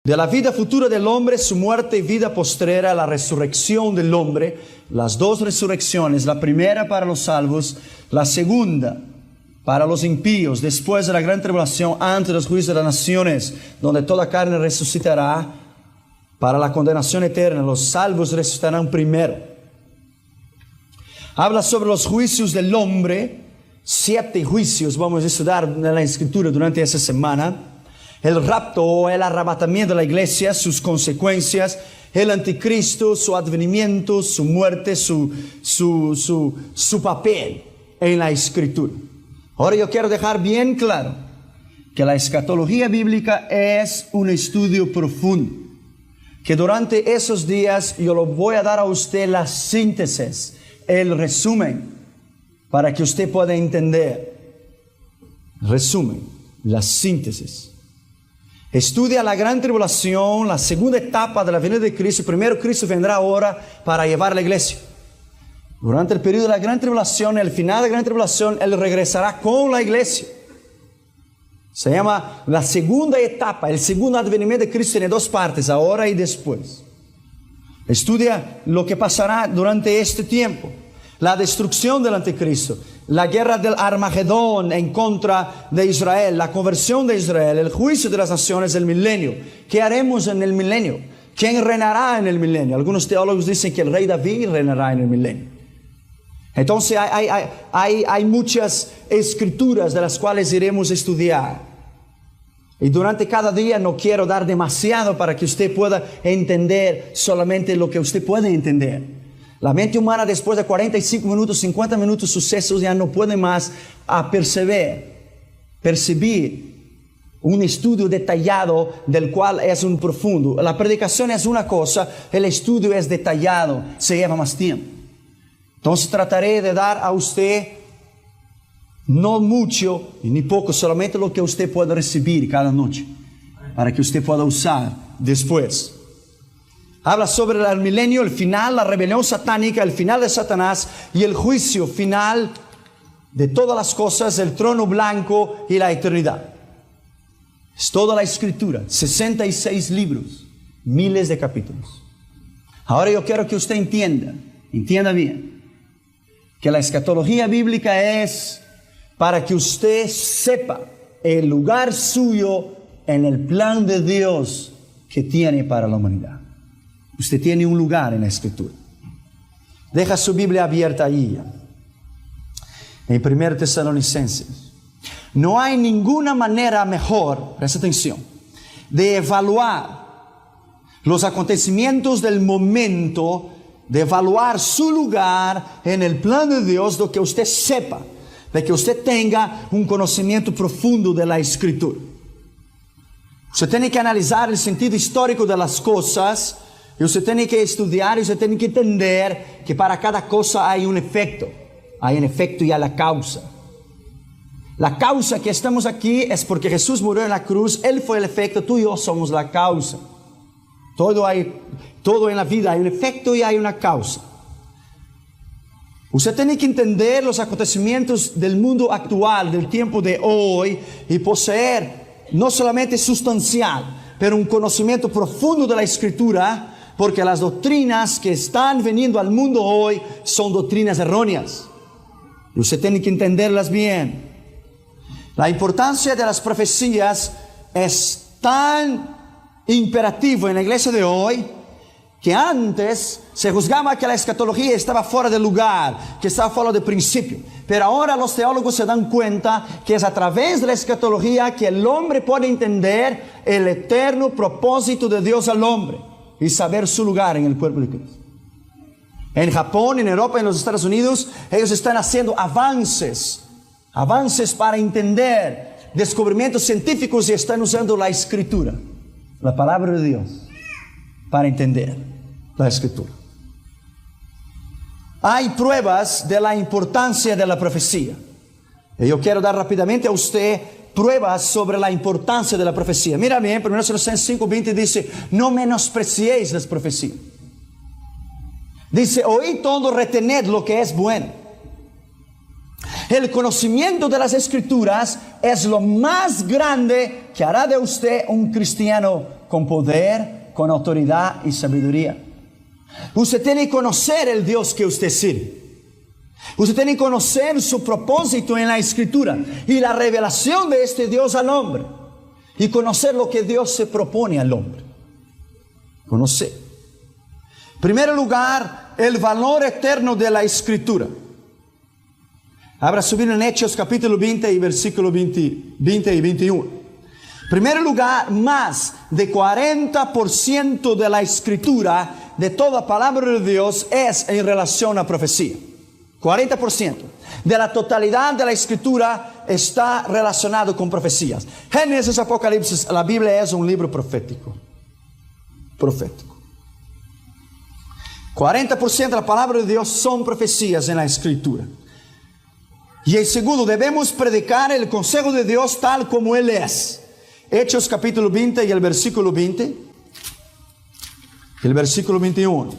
De la vida futura del hombre, su muerte y vida postrera, la resurrección del hombre, las dos resurrecciones, la primera para los salvos, la segunda para los impíos, después de la gran tribulación, antes de los juicios de las naciones, donde toda carne resucitará para la condenación eterna. Los salvos resucitarán primero. Habla sobre los juicios del hombre, 7 juicios vamos a estudiar en la Escritura durante esta semana. El rapto o el arrebatamiento de la iglesia, sus consecuencias, el anticristo, su advenimiento, su muerte, su papel en la Escritura. Ahora yo quiero dejar bien claro que la escatología bíblica es un estudio profundo, que durante esos días yo lo voy a dar a usted la síntesis, el resumen, para que usted pueda entender. Resumen, la síntesis. Estudia la gran tribulación, la segunda etapa de la venida de Cristo. Primero Cristo vendrá ahora para llevar a la iglesia. Durante el periodo de la gran tribulación, el final de la gran tribulación, Él regresará con la iglesia. Se llama la segunda etapa, el segundo advenimiento de Cristo. Tiene 2 partes, ahora y después. Estudia lo que pasará durante este tiempo. La destrucción del anticristo, la guerra del Armagedón en contra de Israel, la conversión de Israel, el juicio de las naciones, el milenio. ¿Qué haremos en el milenio? ¿Quién reinará en el milenio? Algunos teólogos dicen que el rey David reinará en el milenio. Entonces hay muchas escrituras de las cuales iremos a estudiar. Y durante cada día no quiero dar demasiado para que usted pueda entender solamente lo que usted puede entender. La mente humana después de 45 minutos, 50 minutos sucesos ya no puede más percibir un estudio detallado del cual es un profundo. La predicación es una cosa, el estudio es detallado, se lleva más tiempo. Entonces trataré de dar a usted no mucho ni poco, solamente lo que usted pueda recibir cada noche, para que usted pueda usar después. Habla sobre el milenio, el final, la rebelión satánica, el final de Satanás y el juicio final de todas las cosas, el trono blanco y la eternidad. Es toda la Escritura, 66 libros, miles de capítulos. Ahora yo quiero que usted entienda bien, que la escatología bíblica es para que usted sepa el lugar suyo en el plan de Dios que tiene para la humanidad. Usted tiene un lugar en la Escritura. Deja su Biblia abierta ahí. En 1 Tesalonicenses. No hay ninguna manera mejor, presta atención, de evaluar los acontecimientos del momento, de evaluar su lugar en el plan de Dios, de que usted sepa, de que usted tenga un conocimiento profundo de la Escritura. Usted tiene que analizar el sentido histórico de las cosas. Y usted tiene que estudiar y usted tiene que entender que para cada cosa hay un efecto. Hay un efecto y hay la causa. La causa que estamos aquí es porque Jesús murió en la cruz. Él fue el efecto, tú y yo somos la causa. Todo en la vida hay un efecto y hay una causa. Usted tiene que entender los acontecimientos del mundo actual, del tiempo de hoy, y poseer no solamente sustancial, pero un conocimiento profundo de la Escritura. Porque las doctrinas que están viniendo al mundo hoy son doctrinas erróneas. Y usted tiene que entenderlas bien. La importancia de las profecías es tan imperativo en la iglesia de hoy, que antes se juzgaba que la escatología estaba fuera de lugar, que estaba fuera de principio. Pero ahora los teólogos se dan cuenta que es a través de la escatología que el hombre puede entender el eterno propósito de Dios al hombre y saber su lugar en el cuerpo de Cristo. En Japón, en Europa, en los Estados Unidos, ellos están haciendo avances para entender descubrimientos científicos y están usando la Escritura, la palabra de Dios, para entender la Escritura. Hay pruebas de la importancia de la profecía. Y yo quiero dar rápidamente a usted pruebas sobre la importancia de la profecía. Mira bien, 1 Tesalonicenses 5:20 dice: no menospreciéis las profecías. Dice: oíd todo, retened lo que es bueno. El conocimiento de las Escrituras es lo más grande que hará de usted un cristiano con poder, con autoridad y sabiduría. Usted tiene que conocer el Dios que usted sirve. Usted tiene que conocer su propósito en la Escritura y la revelación de este Dios al hombre. Y conocer lo que Dios se propone al hombre. Conocer. En primer lugar, el valor eterno de la Escritura. Abra su Biblia en Hechos capítulo 20 y versículo 20 y 21. En primer lugar, más de 40% de la Escritura, de toda palabra de Dios, es en relación a profecía. 40% de la totalidad de la Escritura está relacionado con profecías. Génesis, Apocalipsis, la Biblia es un libro profético. Profético. 40% de la palabra de Dios son profecías en la Escritura. Y en segundo, debemos predicar el consejo de Dios tal como Él es. Hechos capítulo 20 y el versículo 20. El versículo 21.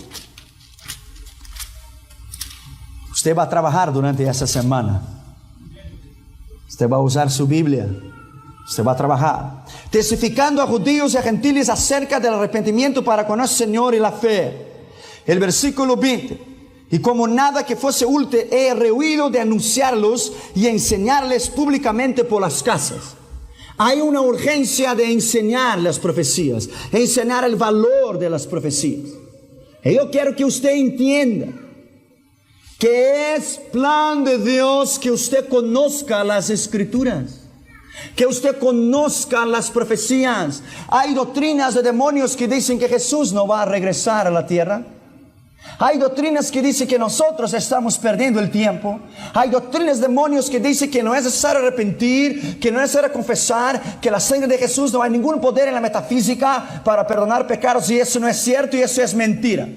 Usted va a trabajar durante esa semana. Usted va a usar su Biblia. Usted va a trabajar. Testificando a judíos y a gentiles acerca del arrepentimiento para con el Señor y la fe. El versículo 20. Y como nada que fuese útil, he rehuido de anunciarlos y enseñarles públicamente por las casas. Hay una urgencia de enseñar las profecías, enseñar el valor de las profecías. Y yo quiero que usted entienda que es plan de Dios que usted conozca las Escrituras, que usted conozca las profecías. Hay doctrinas de demonios que dicen que Jesús no va a regresar a la tierra. Hay doctrinas que dicen que nosotros estamos perdiendo el tiempo. Hay doctrinas de demonios que dicen que no es necesario arrepentir, que no es necesario confesar, que la sangre de Jesús no hay ningún poder en la metafísica para perdonar pecados, y eso no es cierto y eso es mentira.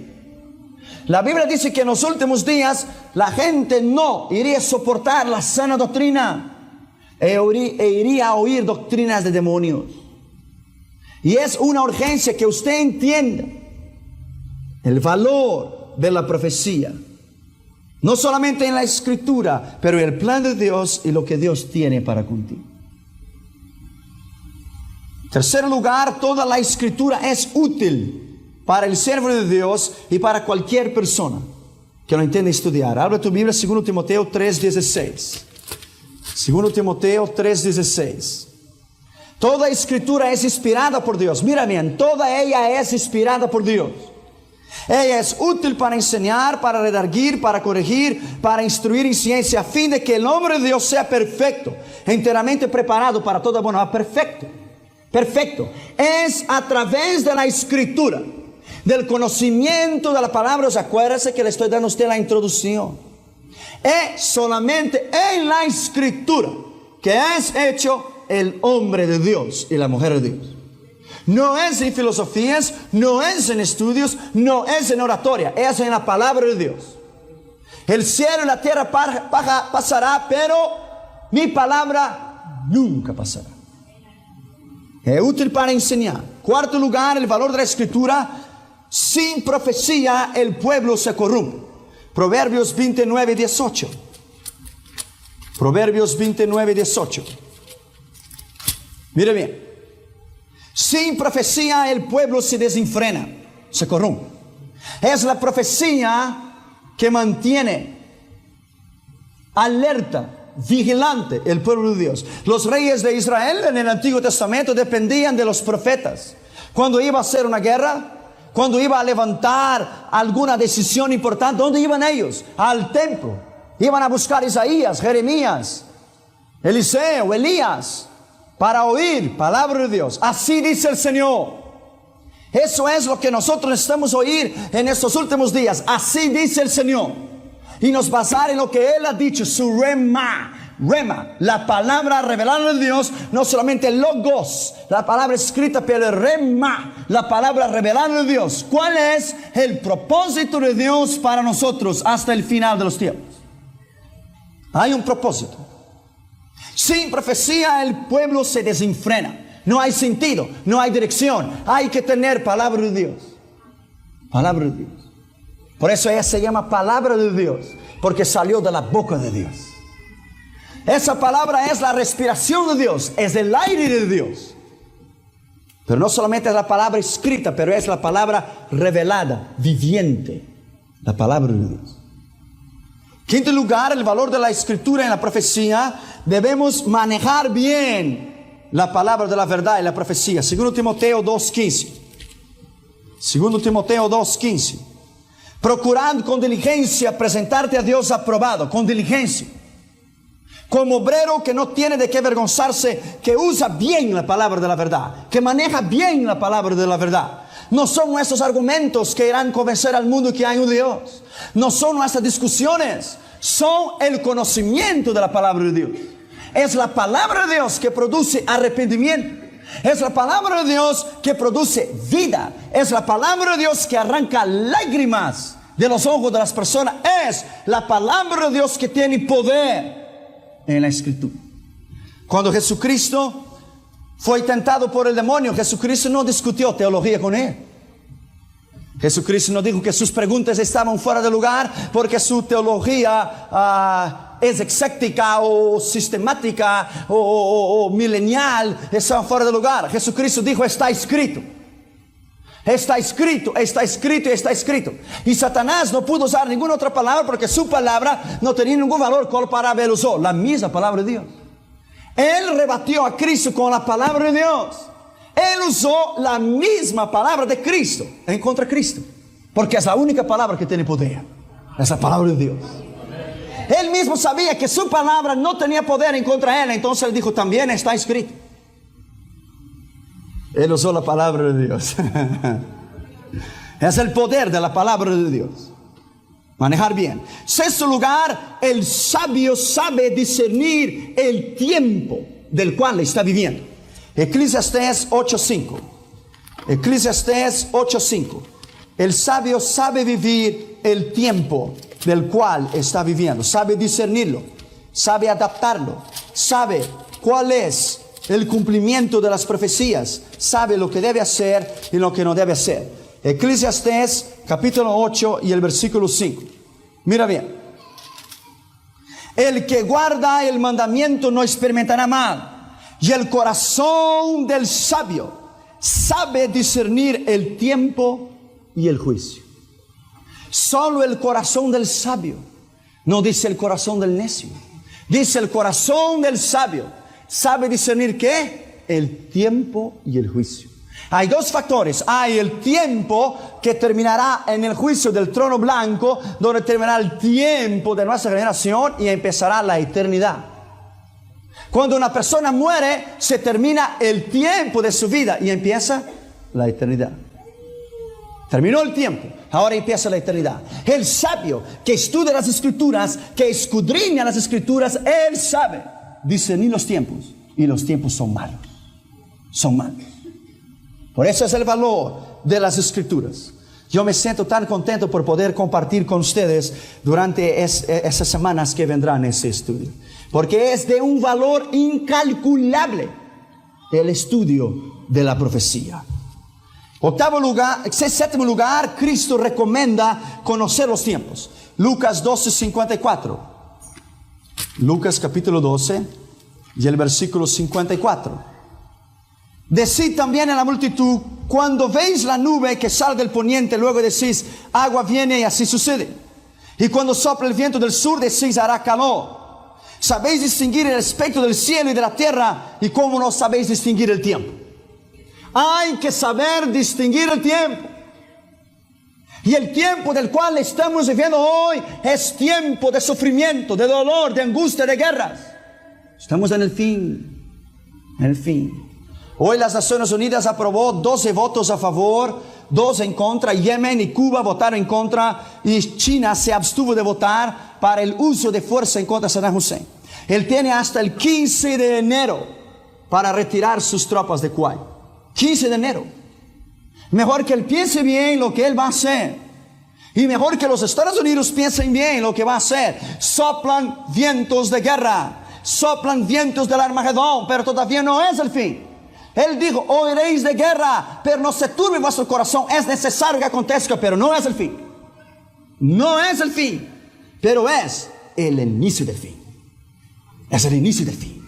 La Biblia dice que en los últimos días la gente no iría a soportar la sana doctrina e iría a oír doctrinas de demonios. Y es una urgencia que usted entienda el valor de la profecía, no solamente en la Escritura, pero el plan de Dios y lo que Dios tiene para contigo. En tercer lugar, toda la Escritura es útil para el siervo de Dios y para cualquier persona que lo entienda estudiar. Abra tu Biblia, 2 Timoteo 3:16. 2 Timoteo 3:16. Toda Escritura es inspirada por Dios. Mira bien, toda ella es inspirada por Dios. Ella es útil para enseñar, para redarguir, para corregir, para instruir en ciencia, a fin de que el hombre de Dios sea perfecto, enteramente preparado para toda buena obra. Perfecto, perfecto. Es a través de la Escritura, del conocimiento de la palabra. Acuérdese que le estoy dando a usted la introducción. Es solamente en la Escritura que es hecho el hombre de Dios y la mujer de Dios. No es en filosofías, no es en estudios, no es en oratoria, es en la palabra de Dios. El cielo y la tierra pasará, pero mi palabra nunca pasará. Es útil para enseñar. Cuarto lugar, el valor de la Escritura. Sin profecía el pueblo se corrompe. Proverbios 29:18. Proverbios 29:18. Mire bien. Sin profecía el pueblo se desenfrena, se corrompe. Es la profecía que mantiene alerta, vigilante el pueblo de Dios. Los reyes de Israel en el Antiguo Testamento dependían de los profetas. Cuando iba a hacer una guerra, cuando iba a levantar alguna decisión importante, ¿dónde iban ellos? Al templo. Iban a buscar a Isaías, Jeremías, Eliseo, Elías, para oír palabra de Dios. Así dice el Señor. Eso es lo que nosotros necesitamos oír en estos últimos días. Así dice el Señor. Y nos basar en lo que Él ha dicho, su rema, la palabra revelada de Dios, no solamente el logos, la palabra escrita, pero el rema, la palabra revelada de Dios. ¿Cuál es el propósito de Dios para nosotros hasta el final de los tiempos? Hay un propósito. Sin profecía el pueblo se desenfrena. No hay sentido, no hay dirección. Hay que tener palabra de Dios. Palabra de Dios. Por eso ella se llama palabra de Dios, porque salió de la boca de Dios. Esa palabra es la respiración de Dios, es el aire de Dios. Pero no solamente es la palabra escrita, pero es la palabra revelada, viviente, la palabra de Dios. Quinto lugar, el valor de la escritura en la profecía. Debemos manejar bien la palabra de la verdad y la profecía. 2 Timoteo 2:15. 2 Timoteo 2:15. Procurando con diligencia presentarte a Dios aprobado, con diligencia, como obrero que no tiene de qué avergonzarse, que usa bien la palabra de la verdad, que maneja bien la palabra de la verdad. No son nuestros argumentos que irán a convencer al mundo que hay un Dios. No son nuestras discusiones, son el conocimiento de la palabra de Dios. Es la palabra de Dios que produce arrepentimiento. Es la palabra de Dios que produce vida. Es la palabra de Dios que arranca lágrimas de los ojos de las personas. Es la palabra de Dios que tiene poder en la escritura. Cuando Jesucristo fue tentado por el demonio, Jesucristo no discutió teología con él. Jesucristo no dijo que sus preguntas estaban fuera de lugar porque su teología es exéctica o sistemática o milenial, estaban fuera de lugar. Jesucristo dijo: está escrito. Está escrito, está escrito, está escrito. Y Satanás no pudo usar ninguna otra palabra porque su palabra no tenía ningún valor. ¿Cuál palabra él usó? La misma palabra de Dios. Él rebatió a Cristo con la palabra de Dios. Él usó la misma palabra de Cristo en contra de Cristo, porque es la única palabra que tiene poder. Es la palabra de Dios. Él mismo sabía que su palabra no tenía poder en contra de él. Entonces él dijo: también está escrito. Él usó la palabra de Dios. Es el poder de la palabra de Dios. Manejar bien. Sexto lugar, el sabio sabe discernir el tiempo del cual está viviendo. Eclesiastés 8:5. Eclesiastés 8:5. El sabio sabe vivir el tiempo del cual está viviendo. Sabe discernirlo. Sabe adaptarlo. Sabe cuál es el cumplimiento de las profecías. Sabe lo que debe hacer y lo que no debe hacer. Eclesiastés capítulo 8 y el versículo 5. Mira bien. El que guarda el mandamiento no experimentará mal. Y el corazón del sabio sabe discernir el tiempo y el juicio. Solo el corazón del sabio. No dice el corazón del necio. Dice el corazón del sabio. ¿Sabe discernir qué? El tiempo y el juicio. Hay dos factores. Hay el tiempo que terminará en el juicio del trono blanco, donde terminará el tiempo de nuestra generación y empezará la eternidad. Cuando una persona muere, se termina el tiempo de su vida y empieza la eternidad. Terminó el tiempo, ahora empieza la eternidad. El sabio que estudia las escrituras, que escudriña las escrituras, él sabe discernir los tiempos, y los tiempos son malos. Son malos. Por eso es el valor de las escrituras. Yo me siento tan contento por poder compartir con ustedes durante esas semanas que vendrán ese estudio, porque es de un valor incalculable el estudio de la profecía. Séptimo lugar, Cristo recomienda conocer los tiempos. Lucas 12:54. Lucas capítulo 12 y el versículo 54. Decid también a la multitud: cuando veis la nube que sale del poniente, luego decís: agua viene, y así sucede. Y cuando sopla el viento del sur, decís: hará calor. Sabéis distinguir el aspecto del cielo y de la tierra, y cómo no sabéis distinguir el tiempo. Hay que saber distinguir el tiempo. Y el tiempo del cual estamos viviendo hoy es tiempo de sufrimiento, de dolor, de angustia, de guerras. Estamos en el fin. En el fin. Hoy las Naciones Unidas aprobó 12 votos a favor, 2 en contra. Yemen y Cuba votaron en contra, y China se abstuvo de votar para el uso de fuerza en contra de Saddam Hussein. Él tiene hasta el 15 de enero para retirar sus tropas de Kuwait. 15 de enero. Mejor que él piense bien lo que él va a hacer. Y mejor que los Estados Unidos piensen bien lo que va a hacer. Soplan vientos de guerra. Soplan vientos del Armagedón, pero todavía no es el fin. Él dijo: oiréis de guerra, pero no se turbe vuestro corazón. Es necesario que acontezca, pero no es el fin. No es el fin, pero es el inicio del fin. Es el inicio del fin.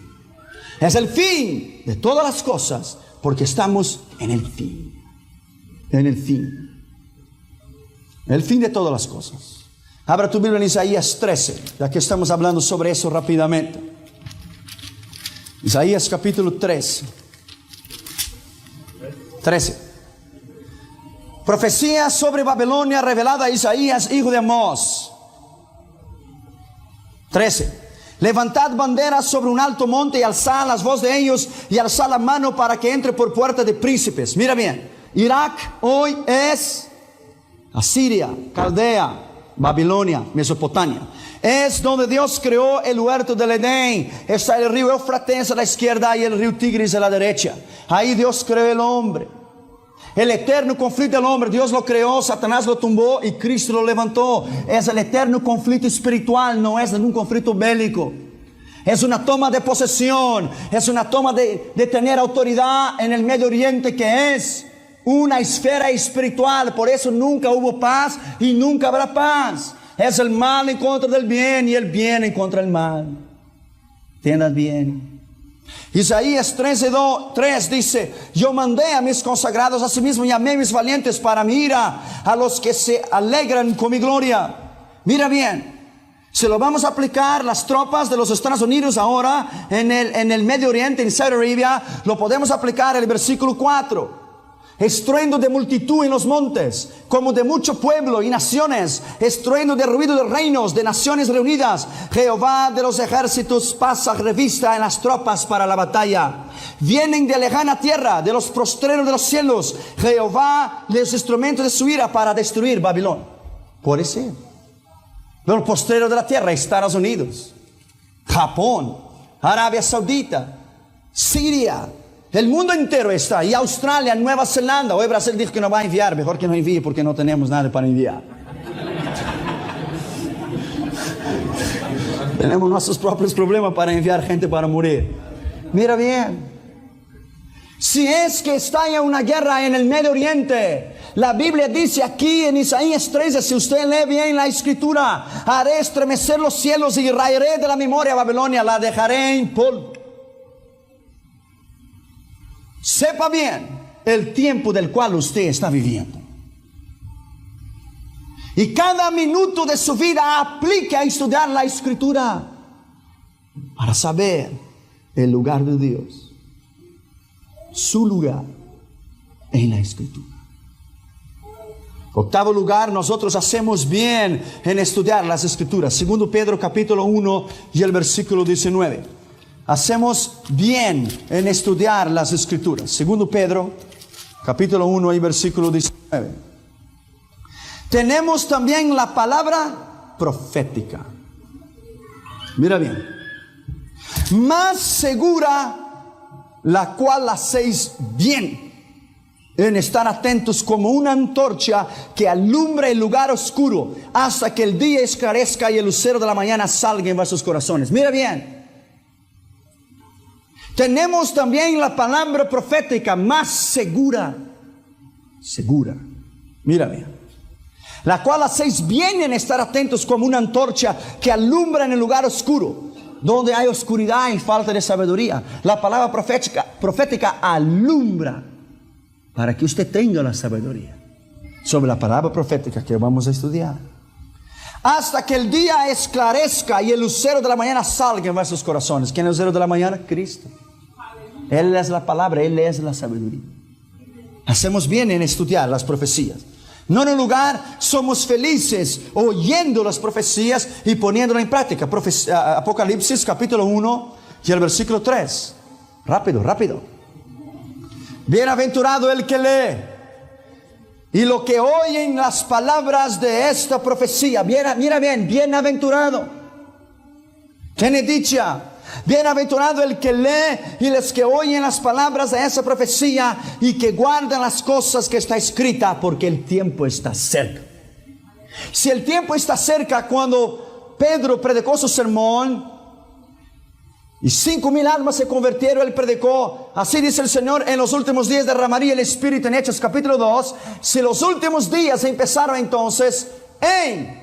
Es el fin de todas las cosas, porque estamos en el fin. En el fin. El fin de todas las cosas. Abra tu Biblia en Isaías 13, ya que estamos hablando sobre eso rápidamente. Isaías capítulo 13. Profecía sobre Babilonia revelada a Isaías, hijo de Amós. 13. Levantad banderas sobre un alto monte y alzad las voces de ellos y alzad la mano para que entre por puerta de príncipes. Mira bien, Irak hoy es Asiria, Caldea, Babilonia, Mesopotamia. Es donde Dios creó el huerto del Edén. Está el río Éufrates a la izquierda y el río Tigris a la derecha. Ahí Dios creó el hombre. El eterno conflicto del hombre, Dios lo creó, Satanás lo tumbó y Cristo lo levantó. Es el eterno conflicto espiritual, no es ningún conflicto bélico. Es una toma de posesión, es una toma de tener autoridad en el Medio Oriente, que es una esfera espiritual. Por eso nunca hubo paz y nunca habrá paz. Es el mal en contra del bien y el bien en contra del mal. Entiendan bien. Isaías 13:3 dice: yo mandé a mis consagrados, a sí mismo llamé a mis valientes para mi ira, a los que se alegran con mi gloria. Mira bien, si lo vamos a aplicar las tropas de los Estados Unidos ahora en el Medio Oriente, en Saudi Arabia, lo podemos aplicar en el versículo 4. Estruendo de multitud en los montes, como de mucho pueblo y naciones, estruendo de ruido de reinos, de naciones reunidas. Jehová de los ejércitos pasa revista en las tropas para la batalla. Vienen de lejana tierra, de los postreros de los cielos. Jehová de los instrumentos de su ira para destruir Babilonia. Puede ser. De los postreros de la tierra, Estados Unidos, Japón, Arabia Saudita, Siria. El mundo entero está, y Australia, Nueva Zelanda. Hoy Brasil dijo que no va a enviar, mejor que no envíe porque no tenemos nada para enviar. Tenemos nuestros propios problemas para enviar gente para morir. Mira bien, si es que estalla una guerra en el Medio Oriente, la Biblia dice aquí en Isaías 13, si usted lee bien la escritura: haré estremecer los cielos y raeré de la memoria a Babilonia, la dejaré en polvo. Sepa bien el tiempo del cual usted está viviendo. Y cada minuto de su vida aplique a estudiar la escritura para saber el lugar de Dios, su lugar en la escritura. Octavo lugar, nosotros hacemos bien en estudiar las escrituras. Segundo Pedro capítulo 1 y el versículo 19. Hacemos bien en estudiar las escrituras. Segundo Pedro, capítulo 1 y versículo 19. Tenemos también la palabra profética. Mira bien. Más segura, la cual hacéis bien en estar atentos como una antorcha que alumbra el lugar oscuro hasta que el día esclarezca y el lucero de la mañana salga en vuestros corazones. Mira bien. Tenemos también la palabra profética más segura. Segura. Mira bien. La cual hacéis bien en estar atentos como una antorcha que alumbra en el lugar oscuro, donde hay oscuridad y falta de sabiduría. La palabra profética alumbra para que usted tenga la sabiduría sobre la palabra profética que vamos a estudiar. Hasta que el día esclarezca y el lucero de la mañana salga en vuestros corazones. ¿Quién es el lucero de la mañana? Cristo. Él es la palabra, Él es la sabiduría. Hacemos bien en estudiar las profecías. No en un lugar, somos felices oyendo las profecías y poniéndolas en práctica. Apocalipsis capítulo 1 y el versículo 3. Rápido, rápido. Bienaventurado el que lee y lo que oyen las palabras de esta profecía. Mira bien, bienaventurado. Tiene dicha. Bienaventurado el que lee y los que oyen las palabras de esa profecía y que guardan las cosas que está escrita, porque el tiempo está cerca. Si el tiempo está cerca, cuando Pedro predicó su sermón y 5,000 almas se convirtieron, él predicó: así dice el Señor, en los últimos días derramaría el Espíritu, en Hechos capítulo 2. Si los últimos días empezaron entonces en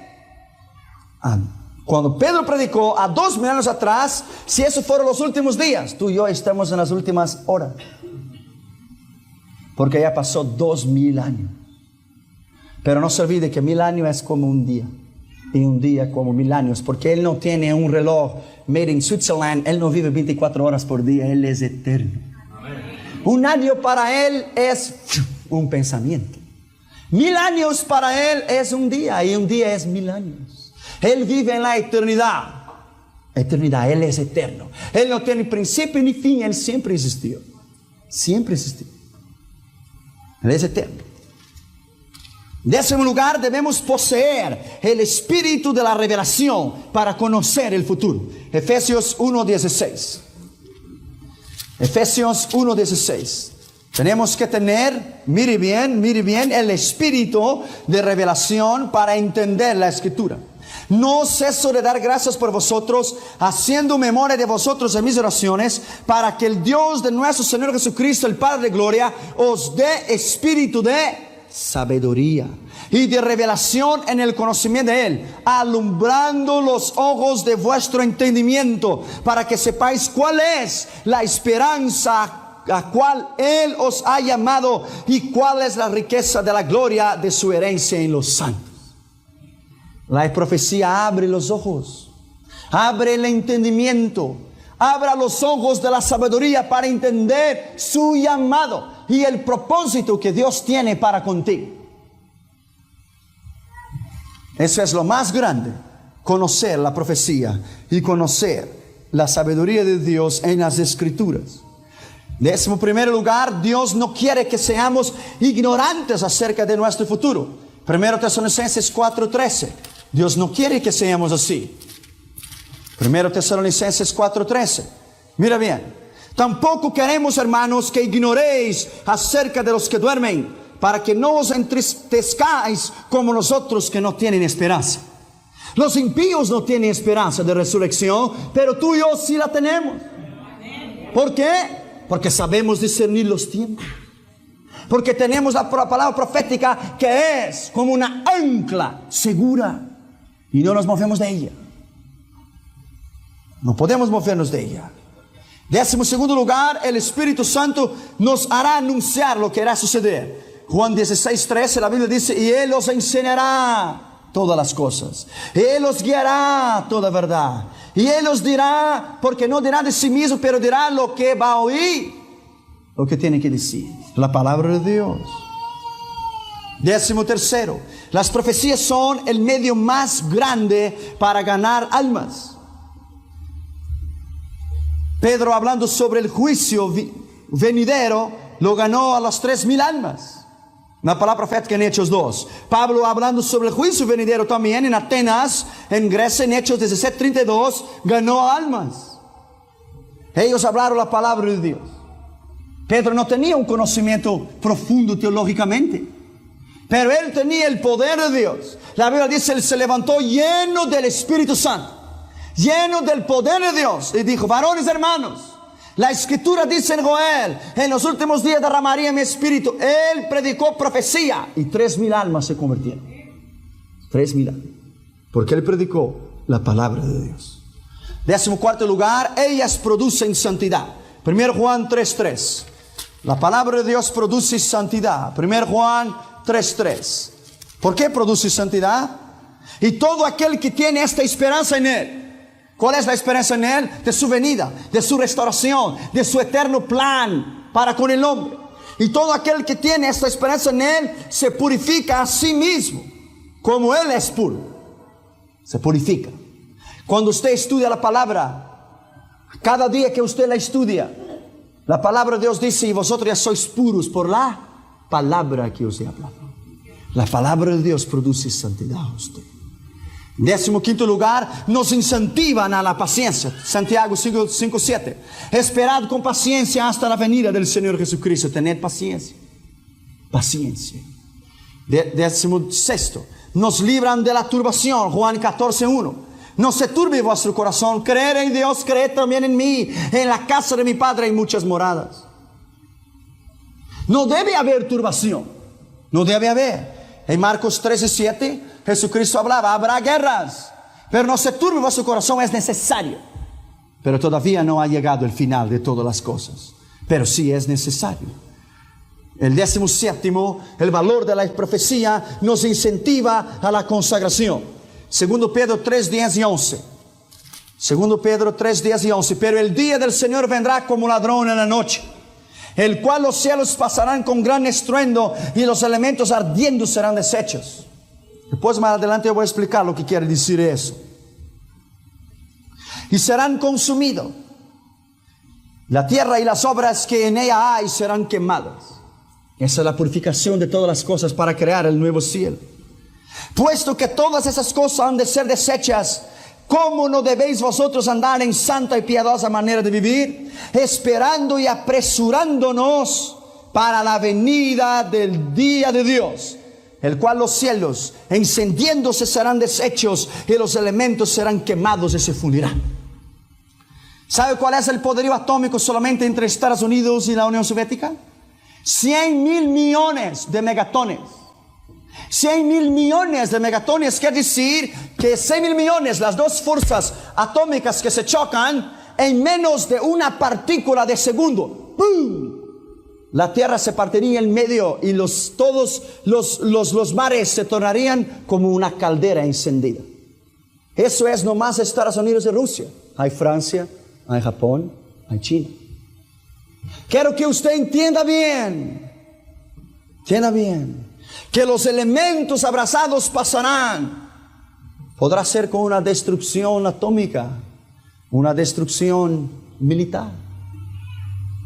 Cuando Pedro predicó a 2000 años atrás, si esos fueron los últimos días, tú y yo estamos en las últimas horas. Porque ya pasó 2000 años. Pero no se olvide que 1000 años es como un día. Y un día como 1000 años. Porque Él no tiene un reloj made in Switzerland. Él no vive 24 horas por día. Él es eterno. Un año para Él es un pensamiento. 1000 años para Él es un día. Y un día es 1000 años. Él vive en la eternidad. Eternidad. Él es eterno. Él no tiene principio ni fin. Él siempre existió. Siempre existió. Él es eterno. En décimo lugar, debemos poseer el espíritu de la revelación para conocer el futuro. Efesios 1:16. Efesios 1:16. Tenemos que tener, mire bien, el espíritu de revelación para entender la Escritura. No ceso de dar gracias por vosotros, haciendo memoria de vosotros en mis oraciones, para que el Dios de nuestro Señor Jesucristo, el Padre de gloria, os dé espíritu de sabiduría y de revelación en el conocimiento de Él, alumbrando los ojos de vuestro entendimiento, para que sepáis cuál es la esperanza a cual Él os ha llamado y cuál es la riqueza de la gloria de su herencia en los santos. La profecía abre los ojos, abre el entendimiento, abra los ojos de la sabiduría para entender su llamado y el propósito que Dios tiene para contigo. Eso es lo más grande, conocer la profecía y conocer la sabiduría de Dios en las Escrituras. En décimo primer lugar, Dios no quiere que seamos ignorantes acerca de nuestro futuro. 1 Tesalonicenses 4:13. Dios no quiere que seamos así. 1 Tesalonicenses 4:13. Mira bien. Tampoco queremos, hermanos, que ignoréis acerca de los que duermen, para que no os entristezcáis como los otros que no tienen esperanza. Los impíos no tienen esperanza de resurrección, pero tú y yo sí la tenemos. ¿Por qué? Porque sabemos discernir los tiempos. Porque tenemos la palabra profética que es como una ancla segura. Y no nos movemos de ella. No podemos movernos de ella. Décimo segundo lugar, el Espíritu Santo nos hará anunciar lo que irá a suceder. Juan 16:13, la Biblia dice: y Él os enseñará todas las cosas. Él os guiará toda verdad. Y Él os dirá, porque no dirá de sí mismo, pero dirá lo que va a oír, lo que tiene que decir. La palabra de Dios. Décimo tercero, las profecías son el medio más grande para ganar almas. Pedro, hablando sobre el juicio venidero, lo ganó a las 3000 almas. La palabra profética en Hechos 2. Pablo, hablando sobre el juicio venidero también en Atenas, en Grecia, en Hechos 17:32, ganó almas. Ellos hablaron la palabra de Dios. Pedro no tenía un conocimiento profundo teológicamente, pero él tenía el poder de Dios. La Biblia dice: él se levantó lleno del Espíritu Santo, lleno del poder de Dios, y dijo: varones hermanos, la Escritura dice en Joel: en los últimos días derramaría mi espíritu. Él predicó profecía y 3000 almas se convirtieron. 3000 almas, porque él predicó la palabra de Dios. Décimo cuarto lugar, ellas producen santidad. 1 Juan 3:3. La palabra de Dios produce santidad. 1 Juan 3:3. ¿Por qué produce santidad? Y todo aquel que tiene esta esperanza en Él. ¿Cuál es la esperanza en Él? De su venida, de su restauración, de su eterno plan para con el hombre. Y todo aquel que tiene esta esperanza en Él se purifica a sí mismo, como Él es puro. Se purifica. Cuando usted estudia la palabra, cada día que usted la estudia, la palabra de Dios dice: y vosotros ya sois puros por la palabra que os he hablado. La palabra de Dios produce santidad a usted. Décimo quinto lugar, nos incentivan a la paciencia. Santiago 5:7. Esperad con paciencia hasta la venida del Señor Jesucristo. Tened paciencia. Paciencia. Décimo sexto, nos libran de la turbación. Juan 14:1. No se turbe vuestro corazón. Creed en Dios, creed también en mí. En la casa de mi Padre hay muchas moradas. No debe haber turbación. No debe haber. En Marcos 13:7, Jesucristo hablaba: habrá guerras. Pero no se turbe vuestro corazón, es necesario. Pero todavía no ha llegado el final de todas las cosas. Pero sí es necesario. El 17º, el valor de la profecía nos incentiva a la consagración. 2 Pedro 3, 10 y 11. 2 Pedro 3, 10 y 11. Pero el día del Señor vendrá como ladrón en la noche, el cual los cielos pasarán con gran estruendo y los elementos ardiendo serán deshechos. Después más adelante yo voy a explicar lo que quiere decir eso. Y serán consumidos. La tierra y las obras que en ella hay serán quemadas. Esa es la purificación de todas las cosas para crear el nuevo cielo. Puesto que todas esas cosas han de ser deshechas, ¿cómo no debéis vosotros andar en santa y piadosa manera de vivir, esperando y apresurándonos para la venida del día de Dios, el cual los cielos encendiéndose serán deshechos y los elementos serán quemados y se fundirán? ¿Sabe cuál es el poderío atómico solamente entre Estados Unidos y la Unión Soviética? 100,000 millones de megatones. 100,000 millones de megatones quiere decir que 100,000 millones, las dos fuerzas atómicas que se chocan en menos de una partícula de segundo. ¡Pum! La tierra se partiría en medio y todos los mares se tornarían como una caldera encendida. Eso es nomás Estados Unidos y Rusia. Hay Francia, hay Japón, hay China. Quiero que usted entienda bien, que los elementos abrazados pasarán. Podrá ser con una destrucción atómica, una destrucción militar,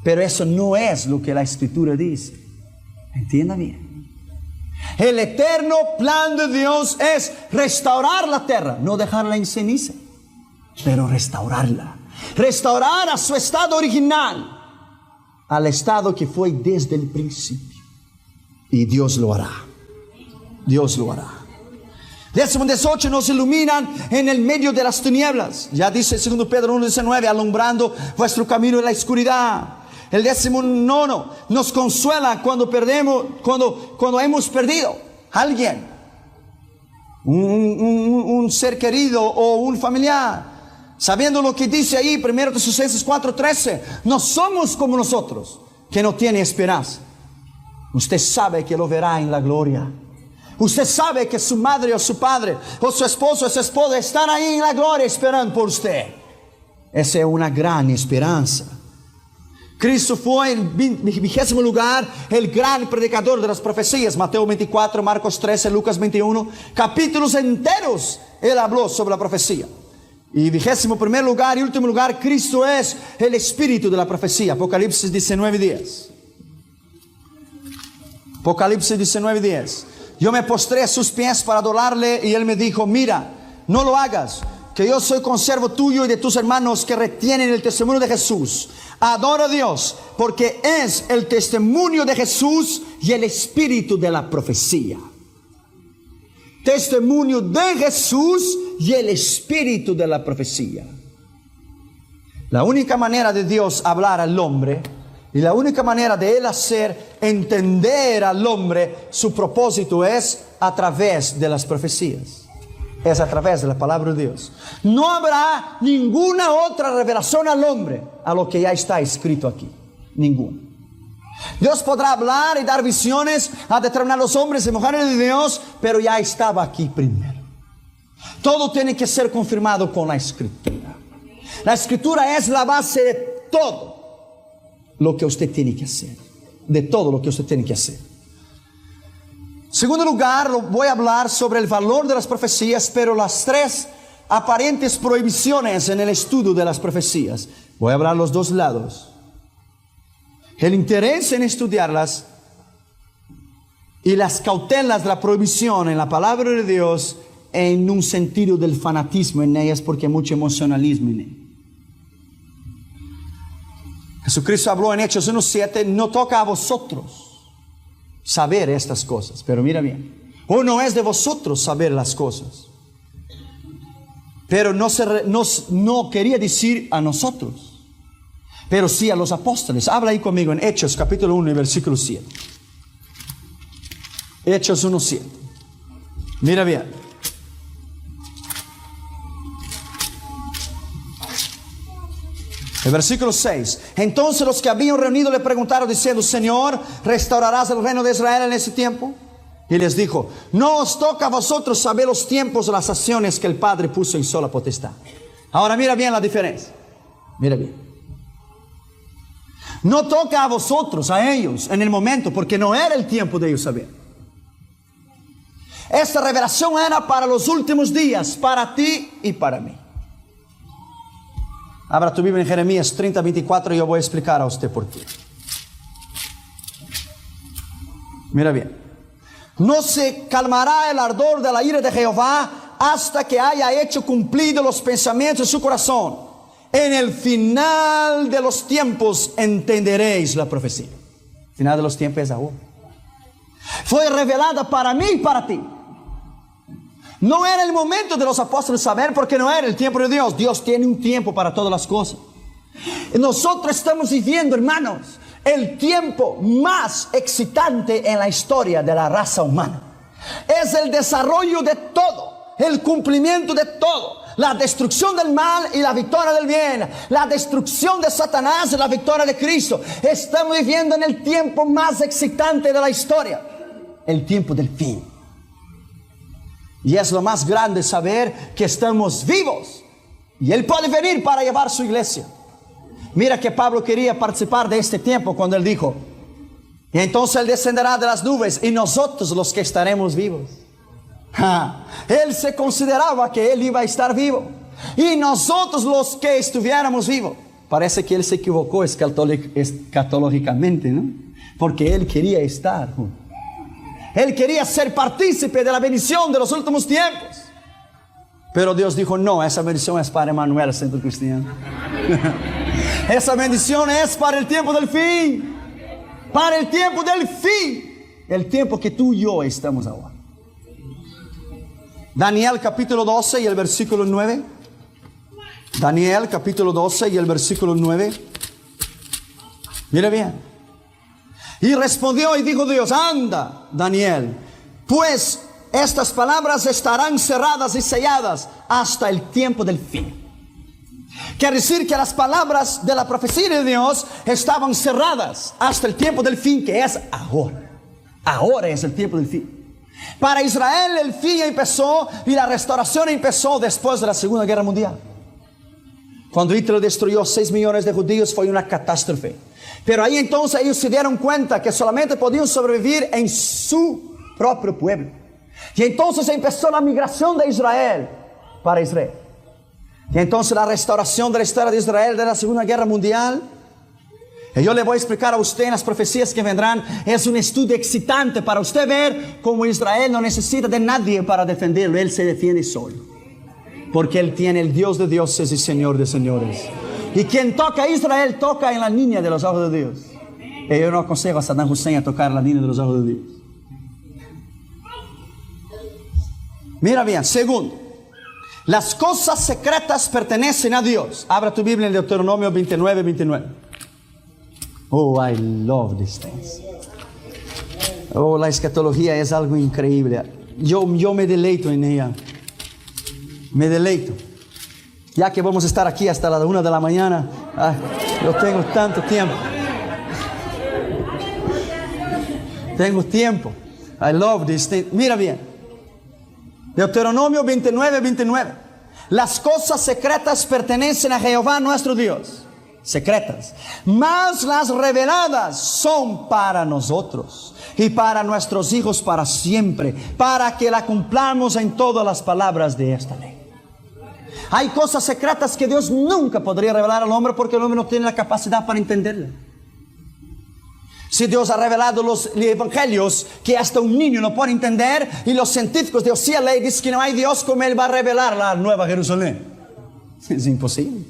pero eso no es lo que la Escritura dice. Entienda bien. El eterno plan de Dios es restaurar la tierra, no dejarla en ceniza, pero restaurarla, restaurar a su estado original, al estado que fue desde el principio. Y Dios lo hará. Dios lo hará. 18 nos iluminan en el medio de las tinieblas. Ya dice 2 Pedro 1:19, alumbrando vuestro camino en la oscuridad. El 19 nos consuela cuando hemos perdido a alguien, un ser querido o un familiar. Sabiendo lo que dice ahí, 1 Tesalonicenses 4:13, no somos como nosotros, que no tiene esperanza. Usted sabe que lo verá en la gloria. Usted sabe que su madre o su padre, o su esposo o su esposa están ahí en la gloria esperando por usted. Esa es una gran esperanza. Cristo fue en 20º lugar el gran predicador de las profecías. Mateo 24, Marcos 13, Lucas 21, capítulos enteros Él habló sobre la profecía. Y 21º lugar y último lugar, Cristo es el espíritu de la profecía. Apocalipsis 19:10. Apocalipsis 19:10. Yo me postré a sus pies para adorarle y Él me dijo, mira, no lo hagas, que yo soy consiervo tuyo y de tus hermanos que retienen el testimonio de Jesús. Adora a Dios, porque es el testimonio de Jesús y el espíritu de la profecía. Testimonio de Jesús y el espíritu de la profecía. La única manera de Dios hablar al hombre y la única manera de Él hacer entender al hombre su propósito es a través de las profecías. Es a través de la palabra de Dios. No habrá ninguna otra revelación al hombre a lo que ya está escrito aquí. Ninguna. Dios podrá hablar y dar visiones a determinados hombres y mujeres de Dios, pero ya estaba aquí primero. Todo tiene que ser confirmado con la Escritura. La Escritura es la base de todo lo que usted tiene que hacer. De todo lo que usted tiene que hacer. En segundo lugar, voy a hablar sobre el valor de las profecías, pero las 3 aparentes prohibiciones en el estudio de las profecías. Voy a hablar los dos lados. El interés en estudiarlas y las cautelas de la prohibición en la palabra de Dios en un sentido del fanatismo en ellas, porque hay mucho emocionalismo en ellas. Jesucristo habló en Hechos 1:7, no toca a vosotros saber estas cosas, pero mira bien, o no es de vosotros saber las cosas, pero no quería decir a nosotros, pero sí a los apóstoles. Habla ahí conmigo en Hechos capítulo 1 y versículo 7. Hechos 1:7. Mira bien. El versículo 6. Entonces los que habían reunido le preguntaron diciendo: Señor, ¿restaurarás el reino de Israel en ese tiempo? Y les dijo: no os toca a vosotros saber los tiempos o las acciones que el Padre puso en sola potestad. Ahora mira bien la diferencia. Mira bien. No toca a vosotros, a ellos, en el momento, porque no era el tiempo de ellos saber. Esta revelación era para los últimos días, para ti y para mí. Abra tu Biblia en Jeremías 30:24 y yo voy a explicar a usted por qué. Mira bien. No se calmará el ardor de la ira de Jehová hasta que haya hecho cumplidos los pensamientos de su corazón. En el final de los tiempos entenderéis la profecía. El final de los tiempos es ahora. Fue revelada para mí y para ti. No era el momento de los apóstoles saber, porque no era el tiempo de Dios. Dios tiene un tiempo para todas las cosas. Nosotros estamos viviendo, hermanos, el tiempo más excitante en la historia de la raza humana. Es el desarrollo de todo, el cumplimiento de todo, la destrucción del mal y la victoria del bien, la destrucción de Satanás y la victoria de Cristo. Estamos viviendo en el tiempo más excitante de la historia, el tiempo del fin. Y es lo más grande saber que estamos vivos y Él puede venir para llevar su iglesia. Mira que Pablo quería participar de este tiempo cuando él dijo: y entonces Él descenderá de las nubes y nosotros los que estaremos vivos. Él se consideraba que Él iba a estar vivo y nosotros los que estuviéramos vivos. Parece que Él se equivocó escatológicamente, ¿no? Porque Él quería estar junto. Él quería ser partícipe de la bendición de los últimos tiempos. Pero Dios dijo: no, esa bendición es para Emmanuel, Centro Cristiano. Esa bendición es para el tiempo del fin. Para el tiempo del fin. El tiempo que tú y yo estamos ahora. Daniel capítulo 12 y el versículo 9. Daniel capítulo 12 y el versículo 9. Mira bien. Y respondió y dijo Dios: anda, Daniel, pues estas palabras estarán cerradas y selladas hasta el tiempo del fin. Quiere decir que las palabras de la profecía de Dios estaban cerradas hasta el tiempo del fin, que es ahora. Ahora es el tiempo del fin. Para Israel el fin empezó y la restauración empezó después de la Segunda Guerra Mundial. Cuando Hitler destruyó 6 millones de judíos, fue una catástrofe. Pero ahí entonces ellos se dieron cuenta que solamente podían sobrevivir en su propio pueblo. Y entonces empezó la migración de Israel para Israel. Y entonces la restauración de la historia de Israel de la Segunda Guerra Mundial. Y yo le voy a explicar a usted en las profecías que vendrán. Es un estudio excitante para usted ver cómo Israel no necesita de nadie para defenderlo. Él se defiende solo. Porque Él tiene el Dios de dioses y Señor de señores. Y quien toca a Israel toca en la línea de los ojos de Dios. Y yo no aconsejo a Saddam Hussein a tocar la línea de los ojos de Dios. Mira bien, segundo, las cosas secretas pertenecen a Dios. Abra tu Biblia en Deuteronomio 29:29. Oh, I love these things. Oh, la escatología es algo increíble. Yo me deleito en ella. Me deleito. Ya que vamos a estar aquí hasta la 1 de la mañana, yo tengo tanto tiempo. Tengo tiempo. I love this thing. Mira bien. Deuteronomio 29:29. Las cosas secretas pertenecen a Jehová nuestro Dios. Secretas. Mas las reveladas son para nosotros y para nuestros hijos para siempre, para que la cumplamos en todas las palabras de esta ley. Hay cosas secretas que Dios nunca podría revelar al hombre porque el hombre no tiene la capacidad para entenderla. Si Dios ha revelado los evangelios que hasta un niño no puede entender, y los científicos de UCLA dicen que no hay Dios, ¿cómo Él va a revelar la Nueva Jerusalén? Es imposible.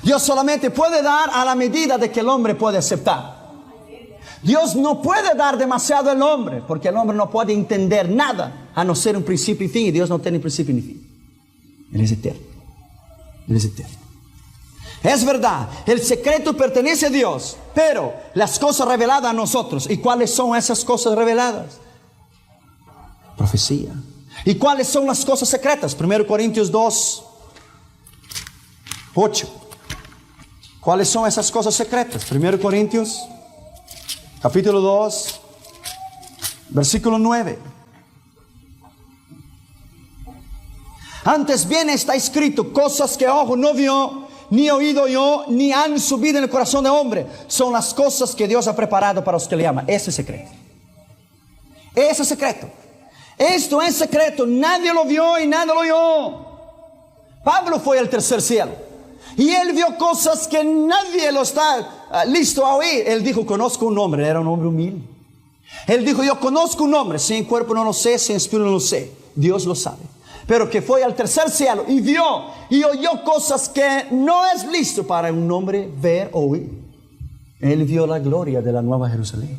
Dios solamente puede dar a la medida de que el hombre puede aceptar. Dios no puede dar demasiado al hombre porque el hombre no puede entender nada a no ser un principio y fin, y Dios no tiene principio ni fin. Él es eterno. Él es eterno. Es verdad, el secreto pertenece a Dios, pero las cosas reveladas a nosotros. ¿Y cuáles son esas cosas reveladas? Profecía. ¿Y cuáles son las cosas secretas? 1 Corintios 2:8. ¿Cuáles son esas cosas secretas? 1 Corintios, capítulo 2, versículo 9. Antes bien está escrito, cosas que ojo no vio, ni oído yo, ni han subido en el corazón de hombre. Son las cosas que Dios ha preparado para los que le aman. Ese es secreto. Ese es secreto. Esto es secreto. Nadie lo vio y nadie lo oyó. Pablo fue al tercer cielo. Y él vio cosas que nadie lo está listo a oír. Él dijo, conozco un hombre. Era un hombre humilde. Él dijo, yo conozco un hombre. Sin cuerpo no lo sé, sin espíritu no lo sé. Dios lo sabe. Pero que fue al tercer cielo y vio y oyó cosas que no es listo para un hombre ver o oír. Él vio la gloria de la Nueva Jerusalén.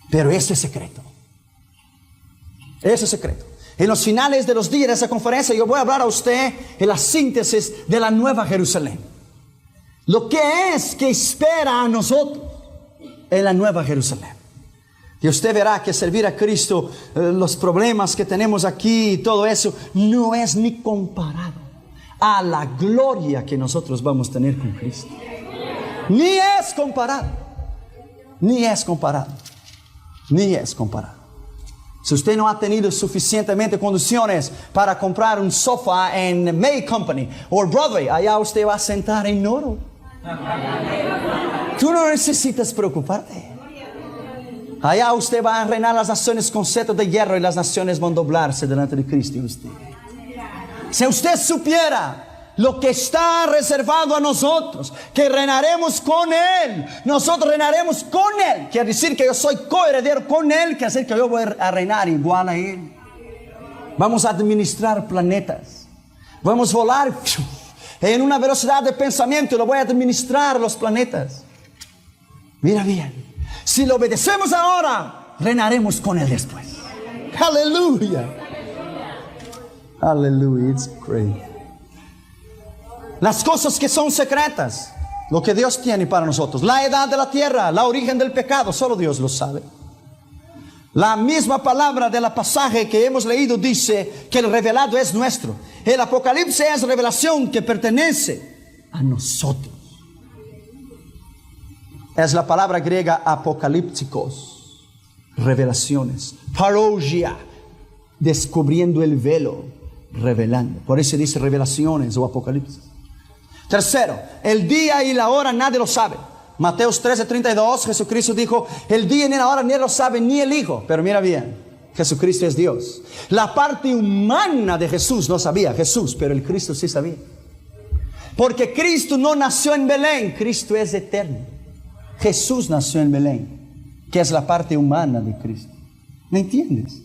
Pero ese es secreto. Ese es secreto. En los finales de los días de esa conferencia yo voy a hablar a usted en la síntesis de la Nueva Jerusalén. Lo que es que espera a nosotros en la Nueva Jerusalén. Y usted verá que servir a Cristo, los problemas que tenemos aquí y todo eso, no es ni comparado a la gloria que nosotros vamos a tener con Cristo. Ni es comparado. Ni es comparado. Ni es comparado. Si usted no ha tenido suficientemente condiciones para comprar un sofá en May Company o Broadway, allá usted va a sentar en oro. Tú no necesitas preocuparte. Allá usted va a reinar las naciones con cetro de hierro y las naciones van a doblarse delante de Cristo y usted. Si usted supiera lo que está reservado a nosotros, que reinaremos con Él, nosotros reinaremos con Él. Quiere decir que yo soy coheredero con Él, quiere decir que yo voy a reinar igual a Él. Vamos a administrar planetas. Vamos a volar en una velocidad de pensamiento y lo voy a administrar los planetas. Mira bien. Si lo obedecemos ahora, reinaremos con Él después. Aleluya. Aleluya. It's great. Las cosas que son secretas, lo que Dios tiene para nosotros. La edad de la tierra, la origen del pecado, solo Dios lo sabe. La misma palabra del pasaje que hemos leído dice que el revelado es nuestro. El Apocalipsis es revelación que pertenece a nosotros. Es la palabra griega apocalípticos, revelaciones. Parousia, descubriendo el velo, revelando. Por eso dice revelaciones o apocalipsis. Tercero, el día y la hora nadie lo sabe. Mateos 13:32, Jesucristo dijo, el día ni la hora ni lo sabe ni el Hijo. Pero mira bien, Jesucristo es Dios. La parte humana de Jesús no sabía Jesús, pero el Cristo sí sabía. Porque Cristo no nació en Belén, Cristo es eterno. Jesús nació en Belén, que es la parte humana de Cristo. ¿Me entiendes?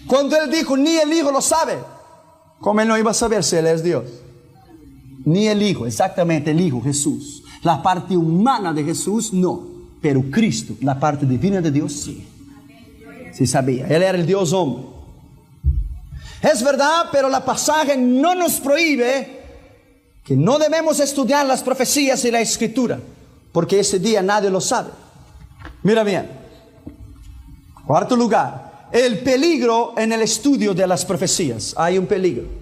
Cuando Él dijo, ni el Hijo lo sabe, ¿cómo Él no iba a saber si Él es Dios? Ni el Hijo, exactamente el Hijo, Jesús. La parte humana de Jesús, no. Pero Cristo, la parte divina de Dios, sí. Sí sabía. Él era el Dios hombre. Es verdad, pero la pasaje no nos prohíbe que no debemos estudiar las profecías y la escritura. Porque ese día nadie lo sabe. Mira bien. Cuarto lugar. El peligro en el estudio de las profecías. Hay un peligro.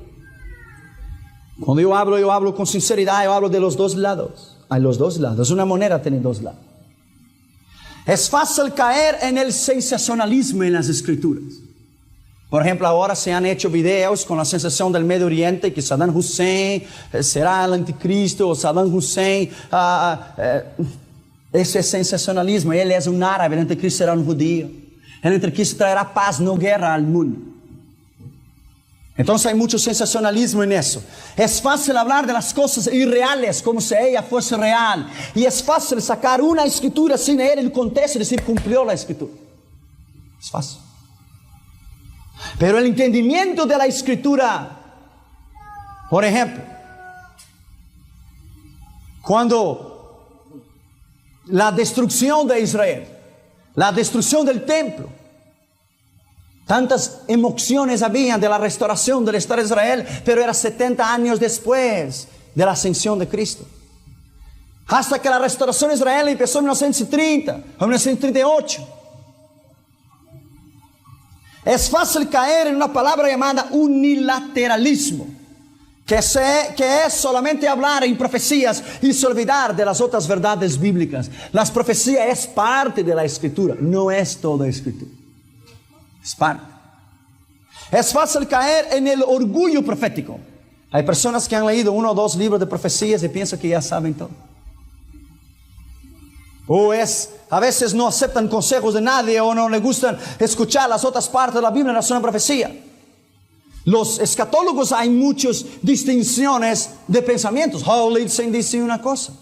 Cuando yo hablo con sinceridad, yo hablo de los dos lados. Hay los dos lados. Una moneda tiene dos lados. Es fácil caer en el sensacionalismo en las escrituras. Por ejemplo, ahora se han hecho videos con la sensación del Medio Oriente que Saddam Hussein será el anticristo, o Saddam Hussein, ese es sensacionalismo. Él es un árabe, el anticristo será un judío. El anticristo traerá paz, no guerra al mundo. Entonces hay mucho sensacionalismo en eso. Es fácil hablar de las cosas irreales como si ella fuese real. Y es fácil sacar una escritura sin leer el contexto y decir cumplió la escritura. Es fácil. Pero el entendimiento de la escritura, por ejemplo, cuando la destrucción de Israel, la destrucción del templo, tantas emociones habían de la restauración del Estado de Israel, pero era 70 años después de la ascensión de Cristo. Hasta que la restauración de Israel empezó en 1930 o 1938. Es fácil caer en una palabra llamada unilateralismo, que es solamente hablar en profecías y se olvidar de las otras verdades bíblicas. Las profecías es parte de la Escritura, no es toda Escritura. Es parte. Es fácil caer en el orgullo profético. Hay personas que han leído 1 o 2 libros de profecías y piensan que ya saben todo. A veces no aceptan consejos de nadie o no les gustan escuchar las otras partes de la Biblia en relación a profecía. Los escatólogos hay muchas distinciones de pensamientos. Howell Ibsen dice una cosa,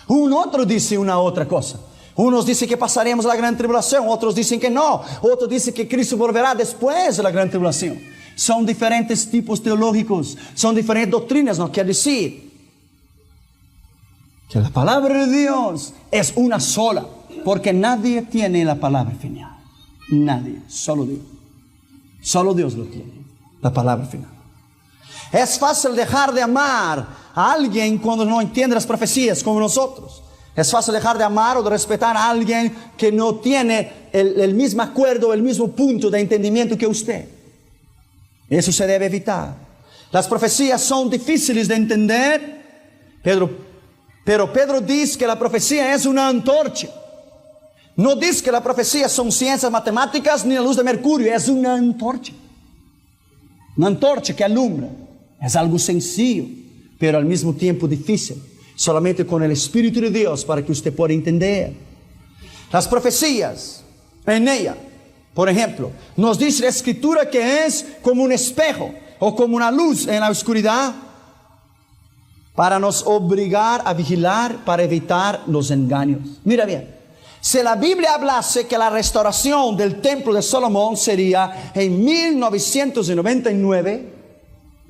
un otro dice una otra cosa. Unos dicen que pasaremos la gran tribulación, otros dicen que no, otros dicen que Cristo volverá después de la gran tribulación. Son diferentes tipos teológicos, son diferentes doctrinas. No quiere decir que la palabra de Dios es una sola, porque nadie tiene la palabra final. Nadie, solo Dios. Solo Dios lo tiene, la palabra final. Es fácil dejar de amar a alguien cuando no entiende las profecías como nosotros. Es fácil dejar de amar o de respetar a alguien que no tiene el mismo acuerdo, el mismo punto de entendimiento que usted. Eso se debe evitar. Las profecías son difíciles de entender, pero Pedro dice que la profecía es una antorcha. No dice que la profecía son ciencias matemáticas ni la luz de mercurio, es una antorcha. Una antorcha que alumbra. Es algo sencillo, pero al mismo tiempo difícil. Solamente con el Espíritu de Dios para que usted pueda entender. Las profecías, en ella, por ejemplo, nos dice la Escritura que es como un espejo o como una luz en la oscuridad para nos obligar a vigilar, para evitar los engaños. Mira bien, si la Biblia hablase que la restauración del templo de Salomón sería en 1999,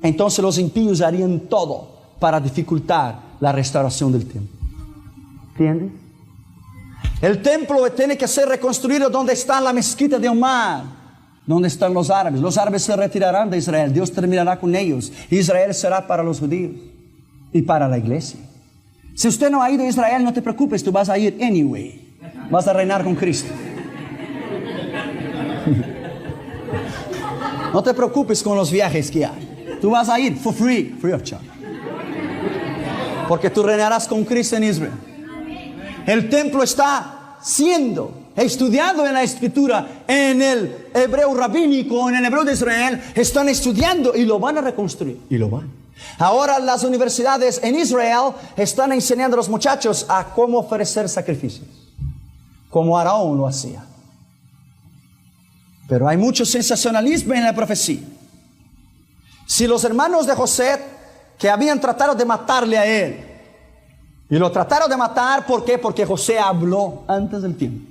entonces los impíos harían todo para dificultar la restauración del templo. ¿Entiendes? El templo tiene que ser reconstruido donde está la mezquita de Omar, donde están los árabes. Los árabes se retirarán de Israel, Dios terminará con ellos. Israel será para los judíos y para la iglesia. Si usted no ha ido a Israel, no te preocupes, tú vas a ir anyway. Vas a reinar con Cristo. No te preocupes con los viajes que hay. Tú vas a ir for free of charge. Porque tú reinarás con Cristo en Israel. El templo está siendo estudiado en la Escritura, en el hebreo rabínico, en el hebreo de Israel. Están estudiando y lo van a reconstruir. Y lo van. Ahora las universidades en Israel están enseñando a los muchachos a cómo ofrecer sacrificios, como Aarón lo hacía. Pero hay mucho sensacionalismo en la profecía. Si los hermanos de José, que habían tratado de matarle a él, y lo trataron de matar, ¿por qué? Porque José habló antes del tiempo.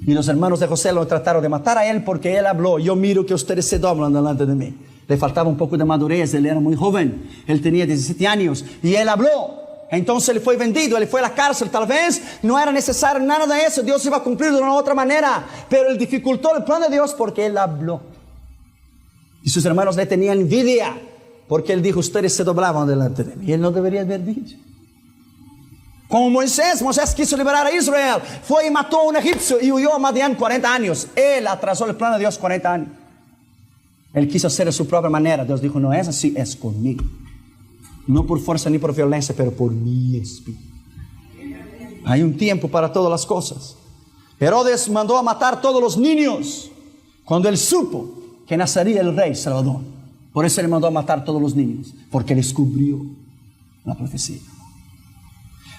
Y los hermanos de José lo trataron de matar a él porque él habló. Yo miro que ustedes se doblan delante de mí. Le faltaba un poco de madurez, él era muy joven, él tenía 17 años y él habló. Entonces él fue vendido, él fue a la cárcel. Tal vez no era necesario nada de eso, Dios iba a cumplir de una otra manera, pero él dificultó el plan de Dios porque él habló. Y sus hermanos le tenían envidia porque él dijo, ustedes se doblaban delante de mí. Y él no debería haber dicho. Como Moisés quiso liberar a Israel, fue y mató a un egipcio y huyó a Madián 40 años. Él atrasó el plan de Dios 40 años. Él quiso hacer de su propia manera. Dios dijo, no es así, es conmigo. No por fuerza ni por violencia, pero por mi espíritu. Hay un tiempo para todas las cosas. Herodes mandó a matar todos los niños cuando él supo que nacería el rey Salvador. Por eso él mandó a matar todos los niños, porque descubrió la profecía.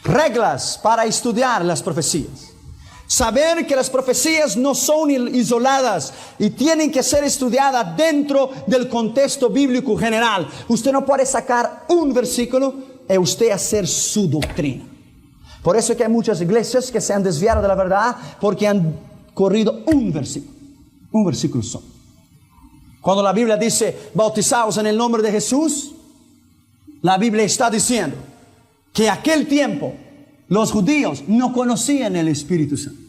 Reglas para estudiar las profecías. Saber que las profecías no son isoladas y tienen que ser estudiadas dentro del contexto bíblico general. Usted no puede sacar un versículo y usted hacer su doctrina. Por eso es que hay muchas iglesias que se han desviado de la verdad porque han corrido un versículo. Un versículo solo. Cuando la Biblia dice bautizaos en el nombre de Jesús, la Biblia está diciendo que aquel tiempo los judíos no conocían el Espíritu Santo.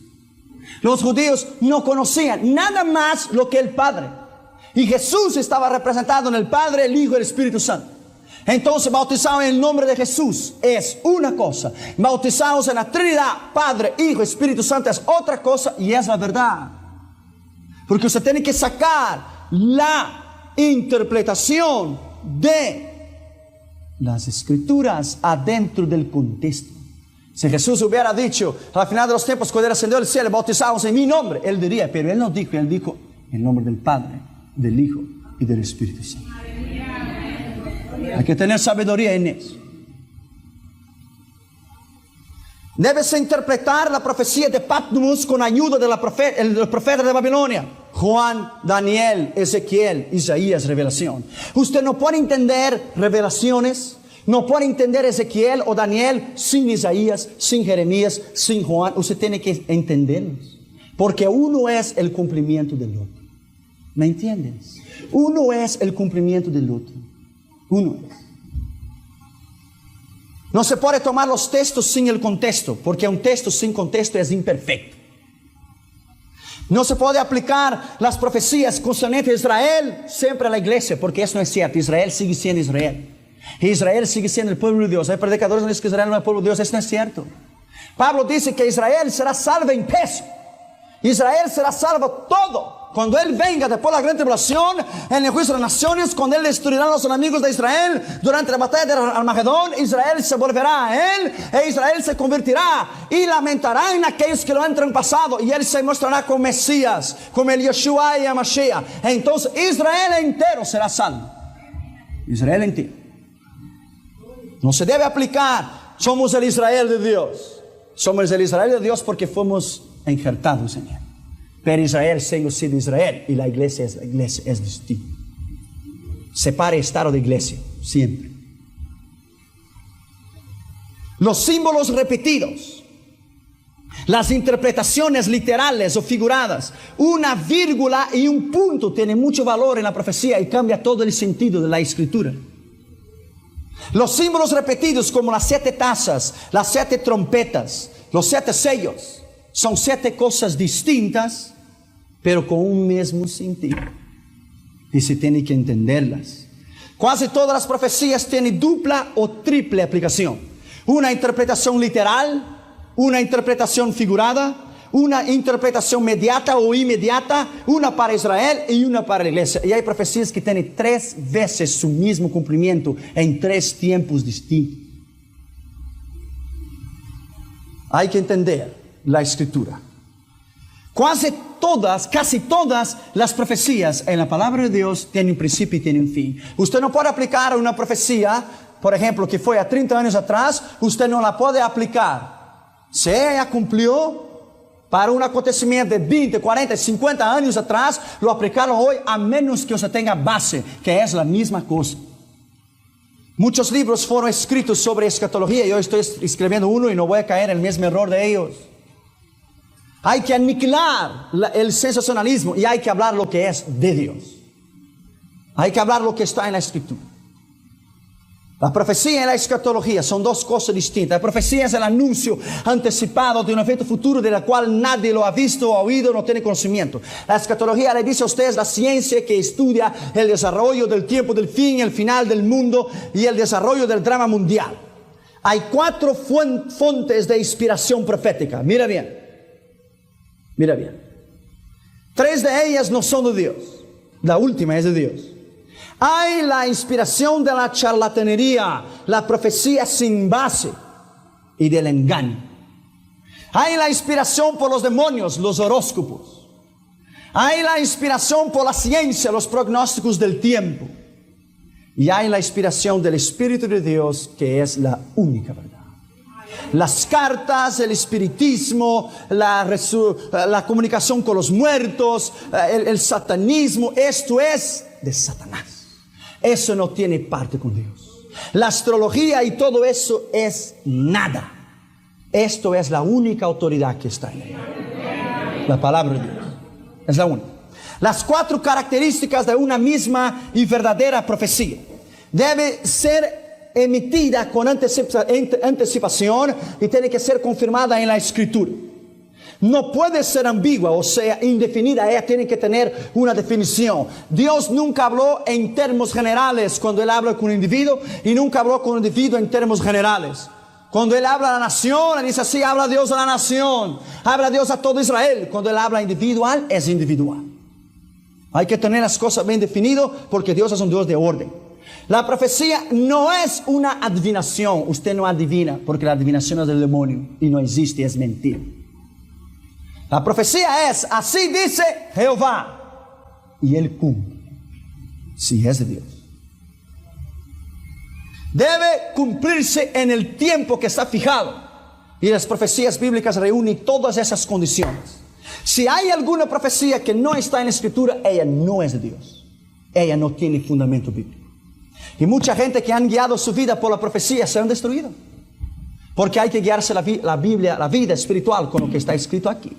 Los judíos no conocían nada más lo que el Padre. Y Jesús estaba representado en el Padre, el Hijo y el Espíritu Santo. Entonces, bautizados en el nombre de Jesús es una cosa. Bautizados en la Trinidad, Padre, Hijo, Espíritu Santo es otra cosa y es la verdad. Porque usted tiene que sacar la interpretación de las Escrituras adentro del contexto. Si Jesús hubiera dicho al final de los tiempos, cuando él ascendió al cielo, bautizados en mi nombre, él diría, pero él no dijo, él dijo en nombre del Padre, del Hijo y del Espíritu Santo. Hay que tener sabiduría en eso. Debes interpretar la profecía de Patmos con ayuda del profeta de Babilonia. Juan, Daniel, Ezequiel, Isaías, revelación. Usted no puede entender revelaciones, no puede entender Ezequiel o Daniel sin Isaías, sin Jeremías, sin Juan. Usted tiene que entenderlos, porque uno es el cumplimiento del otro. ¿Me entiendes? Uno es el cumplimiento del otro. Uno es. No se puede tomar los textos sin el contexto, porque un texto sin contexto es imperfecto. No se puede aplicar las profecías concernientes a Israel siempre a la iglesia, porque eso no es cierto. Israel sigue siendo Israel. Israel sigue siendo el pueblo de Dios. Hay predicadores que dicen que Israel no es el pueblo de Dios. Eso no es cierto. Pablo dice que Israel será salvo en peso. Israel será salvo todo. Cuando Él venga después de la gran tribulación, en el juicio de las naciones, cuando Él destruirá a los enemigos de Israel, durante la batalla de Armagedón, Israel se volverá a Él, e Israel se convertirá y lamentará en aquellos que lo han traspasado, y Él se mostrará como Mesías, como el Yeshua y el Mashiach. Entonces Israel entero será salvo. Israel entero. No se debe aplicar, somos el Israel de Dios. Somos el Israel de Dios porque fuimos injertados en Él. Pero Israel sigue siendo Israel, y la iglesia es distinta. Separe estado de iglesia, siempre. Los símbolos repetidos, las interpretaciones literales o figuradas, una vírgula y un punto tienen mucho valor en la profecía y cambia todo el sentido de la escritura. Los símbolos repetidos, como las 7 tazas, las 7 trompetas, los 7 sellos, son 7 cosas distintas, pero con un mismo sentido. Y se tiene que entenderlas. Casi todas las profecías tienen dupla o triple aplicación. Una interpretación literal, una interpretación figurada, una interpretación mediata o inmediata, una para Israel y una para la iglesia. Y hay profecías que tienen 3 veces su mismo cumplimiento en 3 tiempos distintos. Hay que entender la escritura. Casi todas las profecías en la palabra de Dios tienen un principio y tienen un fin. Usted no puede aplicar una profecía, por ejemplo, que fue a 30 años atrás, usted no la puede aplicar. Si ella cumplió para un acontecimiento de 20, 40, 50 años atrás, lo aplicaron hoy, a menos que usted tenga base, que es la misma cosa. Muchos libros fueron escritos sobre escatología, yo estoy escribiendo uno y no voy a caer en el mismo error de ellos. Hay que aniquilar el sensacionalismo y hay que hablar lo que es de Dios. Hay que hablar lo que está en la escritura. La profecía y la escatología son 2 cosas distintas. La profecía es el anuncio anticipado de un evento futuro de la cual nadie lo ha visto o oído, no tiene conocimiento. La escatología le dice a ustedes la ciencia que estudia el desarrollo del tiempo del fin, el final del mundo y el desarrollo del drama mundial. Hay 4 fuentes de inspiración profética. Mira bien. Mira bien, 3 de ellas no son de Dios. La última es de Dios. Hay la inspiración de la charlatanería, la profecía sin base y del engaño. Hay la inspiración por los demonios, los horóscopos. Hay la inspiración por la ciencia, los pronósticos del tiempo. Y hay la inspiración del Espíritu de Dios, que es la única verdad. Las cartas, el espiritismo, la comunicación con los muertos, el satanismo, esto es de Satanás. Eso no tiene parte con Dios. La astrología y todo eso es nada. Esto es la única autoridad que está en ella. La palabra de Dios es la única. Las 4 características de una misma y verdadera profecía. Debe ser emitida con anticipación y tiene que ser confirmada en la escritura. No puede ser ambigua, o sea, indefinida. Ella tiene que tener una definición. Dios nunca habló en términos generales cuando Él habla con un individuo, y nunca habló con un individuo en términos generales. Cuando Él habla a la nación, Él dice así: habla Dios a la nación, habla Dios a todo Israel. Cuando Él habla individual, es individual. Hay que tener las cosas bien definidas, porque Dios es un Dios de orden. La profecía no es una adivinación. Usted no adivina, porque la adivinación es del demonio y no existe, es mentira. La profecía es, así dice Jehová, y Él cumple, si es de Dios. Debe cumplirse en el tiempo que está fijado. Y las profecías bíblicas reúnen todas esas condiciones. Si hay alguna profecía que no está en la Escritura, ella no es de Dios. Ella no tiene fundamento bíblico. Y mucha gente que han guiado su vida por la profecía se han destruido. Porque hay que guiarse la Biblia, la vida espiritual con lo que está escrito aquí.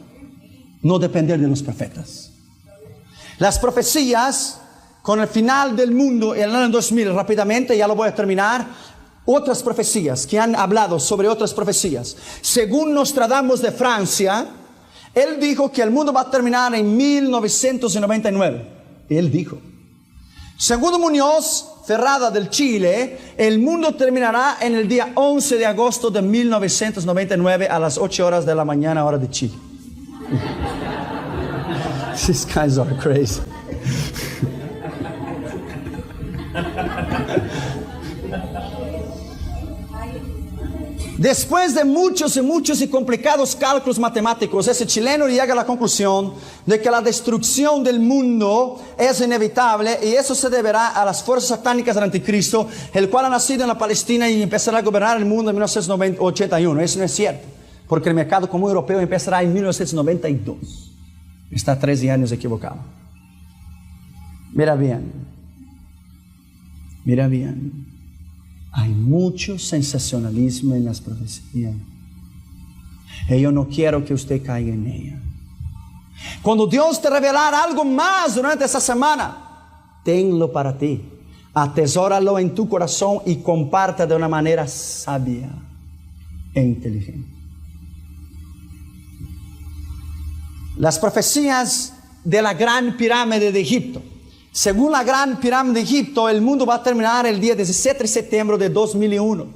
No depender de los profetas. Las profecías con el final del mundo en el año 2000, rápidamente, ya lo voy a terminar. Otras profecías que han hablado sobre otras profecías. Según Nostradamus de Francia, él dijo que el mundo va a terminar en 1999. Él dijo. Según Muñoz Ferrada del Chile, el mundo terminará en el día 11 de agosto de 1999 a las 8 horas de la mañana, hora de Chile. These guys are crazy. Después de muchos y complicados cálculos matemáticos, ese chileno llega a la conclusión de que la destrucción del mundo es inevitable y eso se deberá a las fuerzas satánicas del anticristo, el cual ha nacido en la Palestina y empezará a gobernar el mundo en 1981. Eso no es cierto, porque el mercado común europeo empezará en 1992. Está 13 años equivocado. Mira bien. Hay mucho sensacionalismo en las profecías. Y yo no quiero que usted caiga en ella. Cuando Dios te revelara algo más durante esa semana, tenlo para ti. Atesóralo en tu corazón y comparta de una manera sabia e inteligente. Las profecías de la gran pirámide de Egipto. Según la gran pirámide de Egipto, el mundo va a terminar el día 17 de septiembre de 2001.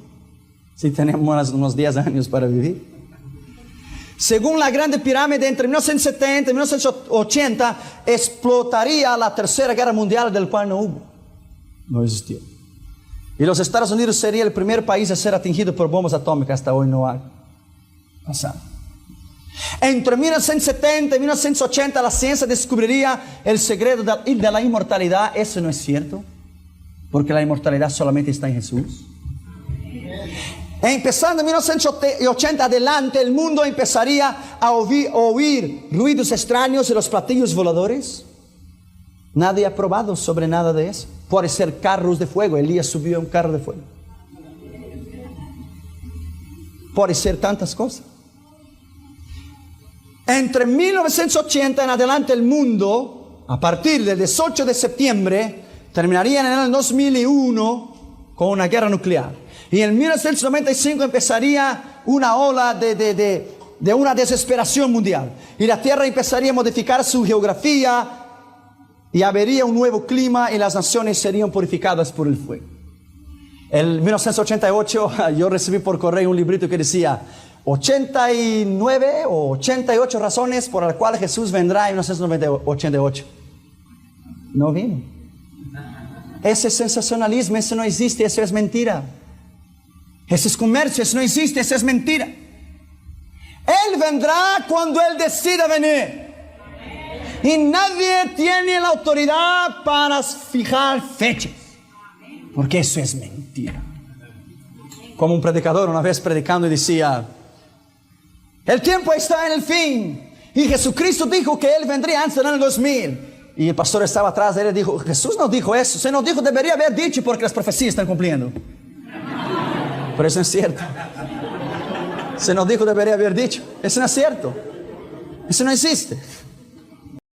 Si tenemos unos 10 años para vivir. Según la grande pirámide, entre 1970 y 1980, explotaría la tercera guerra mundial, del cual no hubo. No existió. Y los Estados Unidos sería el primer país a ser atingido por bombas atómicas. Hasta hoy no ha pasado. Entre 1970 y 1980 la ciencia descubriría el secreto de la inmortalidad. Eso no es cierto, porque la inmortalidad solamente está en Jesús. Empezando en 1980 adelante, el mundo empezaría a oír ruidos extraños y los platillos voladores. Nadie ha probado sobre nada de eso. Puede ser carros de fuego. Elías subió a un carro de fuego. Puede ser tantas cosas. Entre 1980 en adelante el mundo, a partir del 18 de septiembre, terminaría en el 2001 con una guerra nuclear. Y en 1995 empezaría una ola de una desesperación mundial. Y la Tierra empezaría a modificar su geografía y habría un nuevo clima y las naciones serían purificadas por el fuego. En 1988 yo recibí por correo un librito que decía 89 o 88 razones por las cuales Jesús vendrá en 1988. No vino. Ese sensacionalismo, eso no existe, eso es mentira. Ese es comercio, eso no existe, eso es mentira. Él vendrá cuando Él decida venir. Y nadie tiene la autoridad para fijar fechas, porque eso es mentira. Como un predicador una vez predicando y decía: el tiempo está en el fin. Y Jesucristo dijo que Él vendría antes del año 2000. Y el pastor estaba atrás de él y dijo: Jesús no dijo eso. Se nos dijo, debería haber dicho, porque las profecías están cumpliendo. Pero eso no es cierto. Se nos dijo, debería haber dicho. Eso no es cierto. Eso no existe.